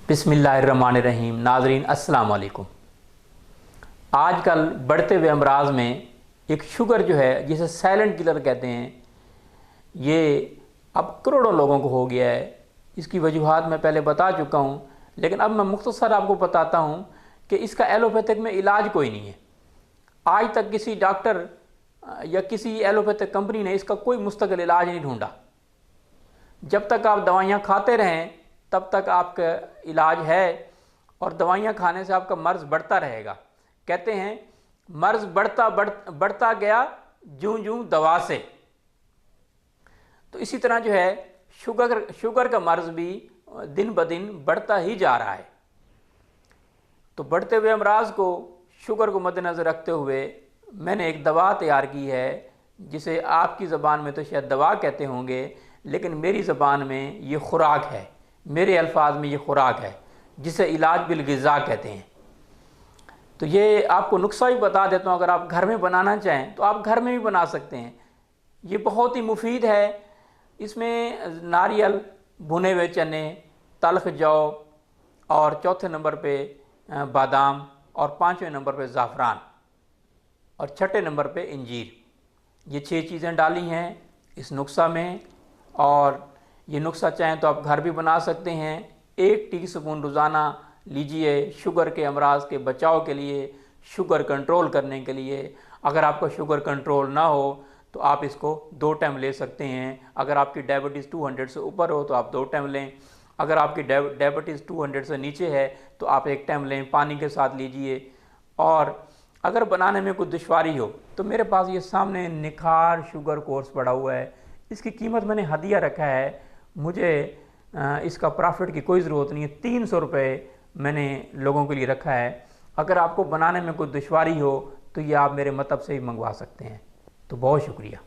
बिस्मिल्लाहिर्रहमानिर्रहीम। नाज़रीन अस्सलाम वालेकुम। आज कल बढ़ते हुए अमराज में एक शुगर जो है, जिसे साइलेंट किलर कहते हैं, ये अब करोड़ों लोगों को हो गया है। इसकी वजूहात मैं पहले बता चुका हूँ, लेकिन अब मैं मुख्तसर आपको बताता हूँ कि इसका एलोपैथिक में इलाज कोई नहीं है। आज तक किसी डॉक्टर या किसी एलोपैथिक कंपनी ने इसका कोई मुस्तकिल इलाज नहीं ढूंढा। जब तक आप दवाइयाँ खाते रहें तब तक आपका इलाज है, और दवाइयाँ खाने से आपका मर्ज़ बढ़ता रहेगा। कहते हैं मर्ज़ बढ़ता गया जूं जूं दवा से। तो इसी तरह जो है शुगर का मर्ज़ भी दिन ब दिन बढ़ता ही जा रहा है। तो बढ़ते हुए अमराज को, शुगर को मद्देनज़र रखते हुए मैंने एक दवा तैयार की है, जिसे आपकी ज़बान में तो शायद दवा कहते होंगे, लेकिन मेरी ज़बान में ये खुराक है, मेरे अल्फाज में ये खुराक है, जिसे इलाज बिल-ग़िज़ा कहते हैं। तो ये आपको नुस्खा भी बता देता हूँ, अगर आप घर में बनाना चाहें तो आप घर में भी बना सकते हैं। ये बहुत ही मुफीद है। इसमें नारियल, भुने हुए चने, तल्ख जौ, और चौथे नंबर पे बादाम, और पाँचवें नंबर पे ज़ाफ़रान, और छठे नंबर पे इंजीर, ये 6 चीज़ें डाली हैं इस नुस्खा में। और ये नुस्खा चाहें तो आप घर भी बना सकते हैं। 1 टीस्पून रोज़ाना लीजिए शुगर के अमराज के बचाव के लिए, शुगर कंट्रोल करने के लिए। अगर आपका शुगर कंट्रोल ना हो तो आप इसको 2 टाइम ले सकते हैं। अगर आपकी डायबिटीज़ 200 से ऊपर हो तो आप 2 टाइम लें। अगर आपकी डायबिटीज़ 200 से नीचे है तो आप 1 टाइम लें, पानी के साथ लीजिए। और अगर बनाने में कोई दुश्वारी हो तो मेरे पास ये सामने निखार शुगर कोर्स पड़ा हुआ है। इसकी कीमत मैंने हदिया रखा है, मुझे इसका प्रॉफिट की कोई ज़रूरत नहीं है। 300 रुपये मैंने लोगों के लिए रखा है। अगर आपको बनाने में कोई दुश्वारी हो तो ये आप मेरे मतलब से ही मंगवा सकते हैं। तो बहुत शुक्रिया।